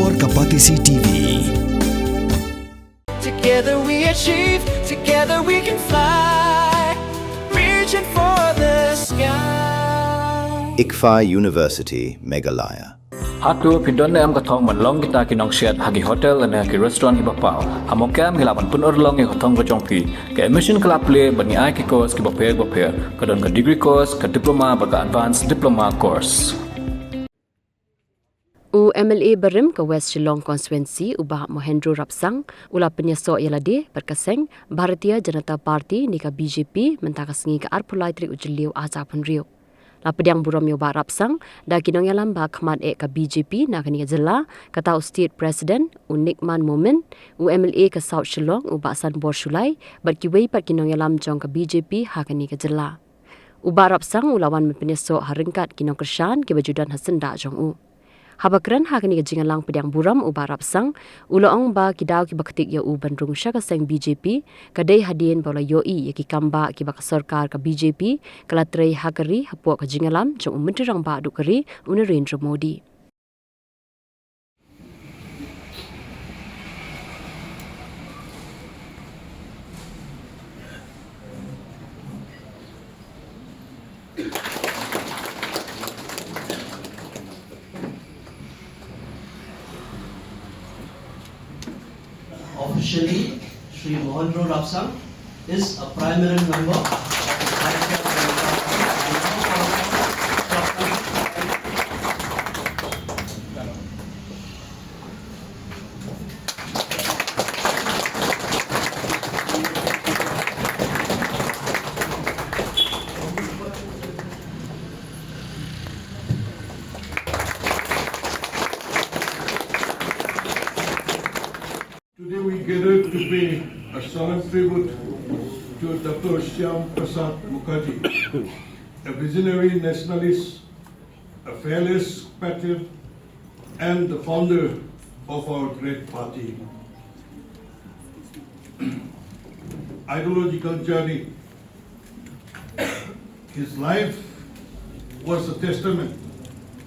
Ekor Kapatisi TV. Together we achieve, together we can fly, reaching for the sky. ICFA University, Meghalaya. Hatu pindon am kathong man long kita kinong shed hagi hotel and hagi restaurant ibapau. Hamokam hilaban pun orlong e kathong kajongpi. Ke admission club play bani ai ki course ki baper kadon ka degree course ka diploma baga advanced diploma course. MLA Barim ke West Shillong constituency ubah Mukherji Rapsang ula Pynïasoh yalade berkaseng Bharatiya Janata Party ni ka BJP mentakas ngi ka arpulai tri ujliu aza pun rio. La pediang burom yo ba Rapsang da kinong yalam ba khmat e ka BJP na kani jela kata state president unikman moment MLA ka South Shillong uba san bor shulai berkiwei pat kinong yalam jong ka BJP ha kani ka jela. Uba Rapsang ulawan Pynïasoh haringkat kinong kershan ke bajudan hasen da jong u. Habakran hakani jingalang pediang buram uba Rapsang uloong ba kidaw ki baktik ya u bandrung syaka seng BJP kadai hadien bola yoi ki Kambah ki bak sarkar ka BJP kalatrei hakari hapuak ka jingalam jong mentirang ba dukari Narendra Modi. Officially, Sri Mukherji Rapsang is a primary member of the Bharatiya Today we gathered to pay a solemn tribute to Dr. Shyam Prasad Mukherji, a visionary nationalist, a fearless patriot, and the founder of our great party. Ideological journey. His life was a testament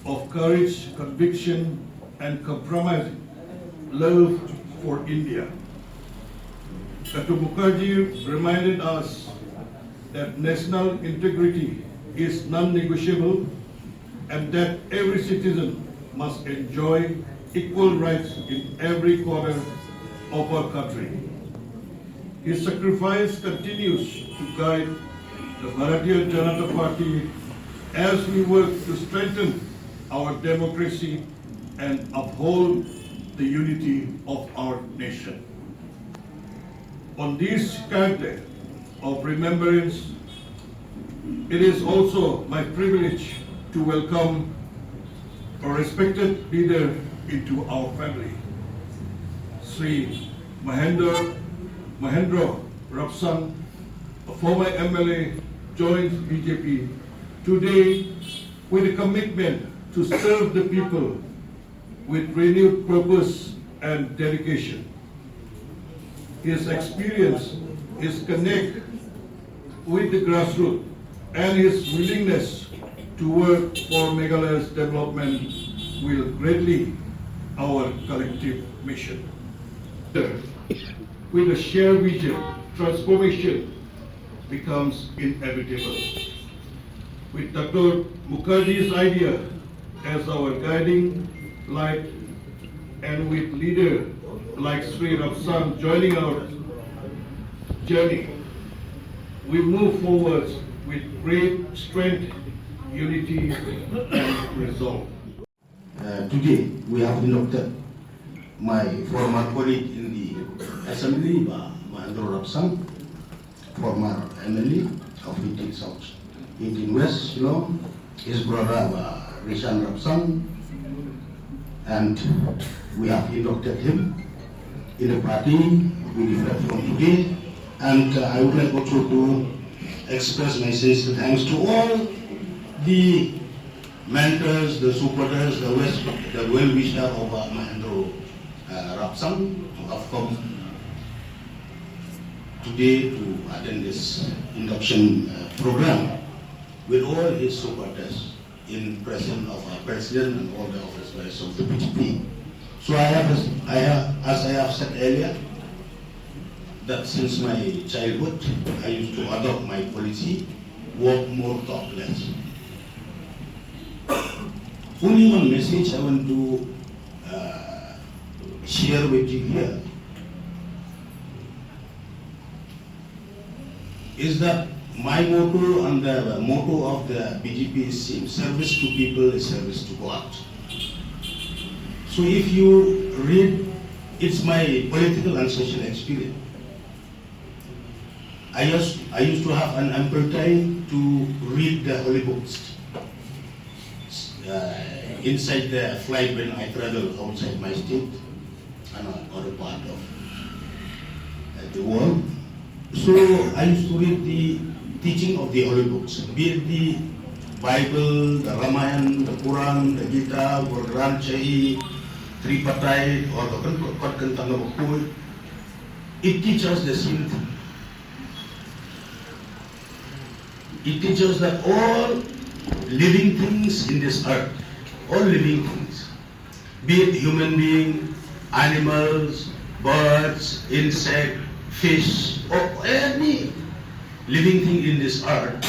of courage, conviction, and compromising love for India. Dr. Mukherji reminded us that national integrity is non-negotiable and that every citizen must enjoy equal rights in every corner of our country. His sacrifice continues to guide the Bharatiya Janata Party as we work to strengthen our democracy and uphold the unity of our nation. On this Day of remembrance, it is also my privilege to welcome a respected leader into our family. Sri Mukherji Rapsang, a former MLA, joins BJP today with a commitment to serve the people with renewed purpose and dedication. His experience, his connect with the grassroots, and his willingness to work for Meghalaya's development will greatly our collective mission. With a shared vision, transformation becomes inevitable. With Dr. Mukherji's idea as our guiding light, and with leader like Sri Rapsang joining our journey, we move forward with great strength, unity, and resolve. Today we have inducted my former colleague in the Assembly, Mukherji Rapsang, former MLA of 18 South, 18 West, Shillong, his brother Rapsang, and we have inducted him in the party with effect from today. And I would like also to express my sincere thanks to all the mentors, the supporters, the well-wishers of Mukherji Rapsang who have come today to attend this induction program with all his supporters in presence of our president and all the officers of the PTP. So as I have said earlier, that since my childhood, I used to adopt my policy, work more, talk less. Only one message I want to share with you here is that my motto and the motto of the BJP is same: service to people is service to God. So if you read, it's my political and social experience. I used to have an ample time to read the holy books inside the flight when I travel outside my state and other part of the world. So I used to read the teaching of the holy books, be it the Bible, the Ramayana, the Quran, the Gita, or Granth Sahih, Tripartite, or the Kotkantanga Bukul. It teaches us the same thing. It teaches that all living things in this earth, all living things, be it human being, animals, birds, insect, fish, or any living thing in this earth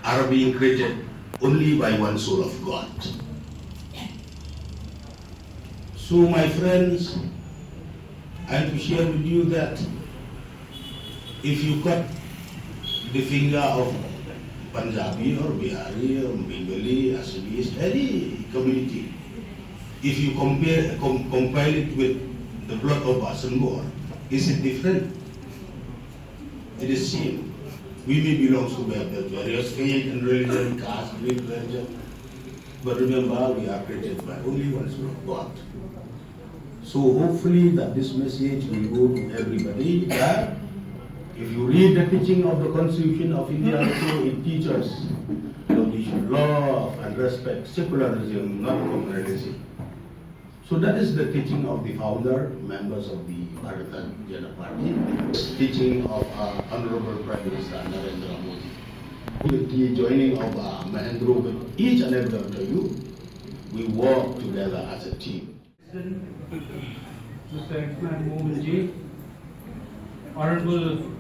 are being created only by one soul of God. So my friends, I have to share with you that if you cut the finger of Punjabi or Bihari or Bengali, Assamese, any community, if you compile it with the blood of Asambor, is it different? It is same. We may belong to various faith and religion, caste, creed, religion, but remember we are created by only one soul of God. So hopefully that this message will go to everybody that if you read the teaching of the Constitution of India, also it teaches that we should love and respect secularism, not communalism. So that is the teaching of the founder, members of the Bharatiya Janata Party, teaching of our Honorable Prime Minister Narendra Modi. With the joining of Mahendra, with each and every one of you, we work together as a team. Mr. Mukherji, Honorable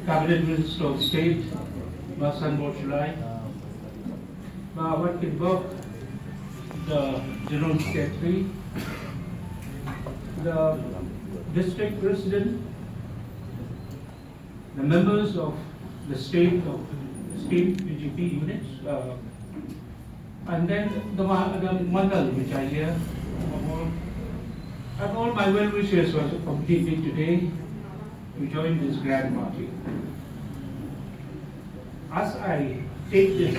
Cabinet Minister of State, Basan Borchulai, What Kidbok, the General Secretary, the District President, the members of the state BJP units, and then the Mandal, which I hear, and all my well-wishers who are completing today to join this grand party. As I take this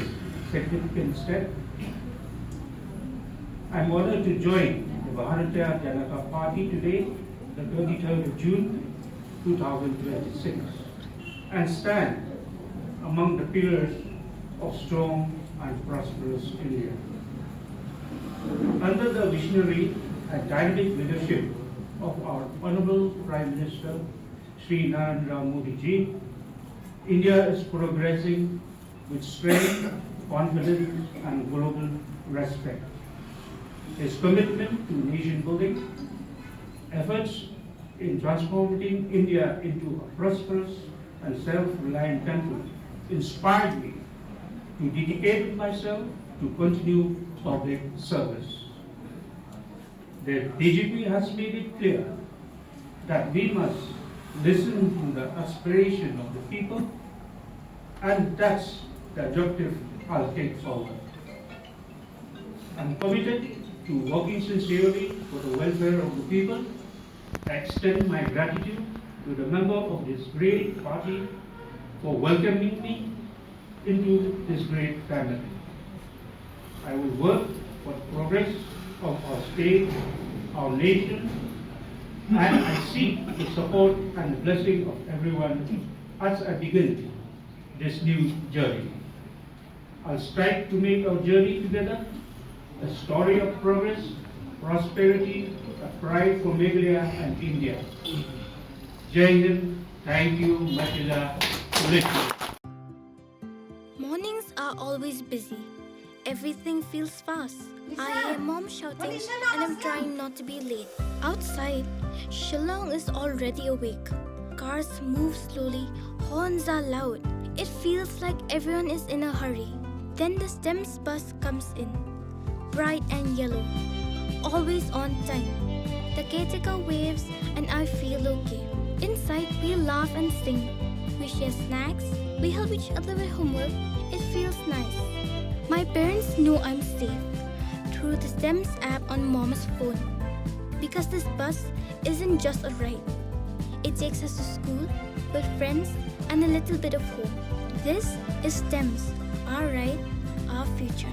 significant step, I'm honored to join the Bharatiya Janata Party today, the 23rd of June, 2026, and stand among the pillars of strong and prosperous India. Under the visionary and dynamic leadership of our Honorable Prime Minister, Shri Narendra Modi ji, India is progressing with strength, confidence, and global respect. His commitment to nation building, efforts in transforming India into a prosperous and self-reliant country inspired me to dedicate myself to continue public service. The DGP has made it clear that we must listen to the aspiration of the people, and that's the objective I'll take forward. I'm committed to working sincerely for the welfare of the people. I extend my gratitude to the member of this great party for welcoming me into this great family. I will work for the progress of our state, our nation, and I seek the support and the blessing of everyone as I begin this new journey. I'll strive to make our journey together a story of progress, prosperity, a pride for Meghalaya and India. Jai Hind, thank you, Machila. Mornings are always busy, everything feels fast. I hear mom shouting and I'm trying not to be late. Outside, Shillong is already awake. Cars move slowly, horns are loud. It feels like everyone is in a hurry. Then the STEMS bus comes in, bright and yellow, always on time. The caretaker waves and I feel okay. Inside, we laugh and sing. We share snacks, we help each other with homework. It feels nice. My parents know I'm safe through the STEMS app on mom's phone. Because this bus isn't just a ride. It takes us to school, with friends, and a little bit of home. This is STEMS, our ride, our future.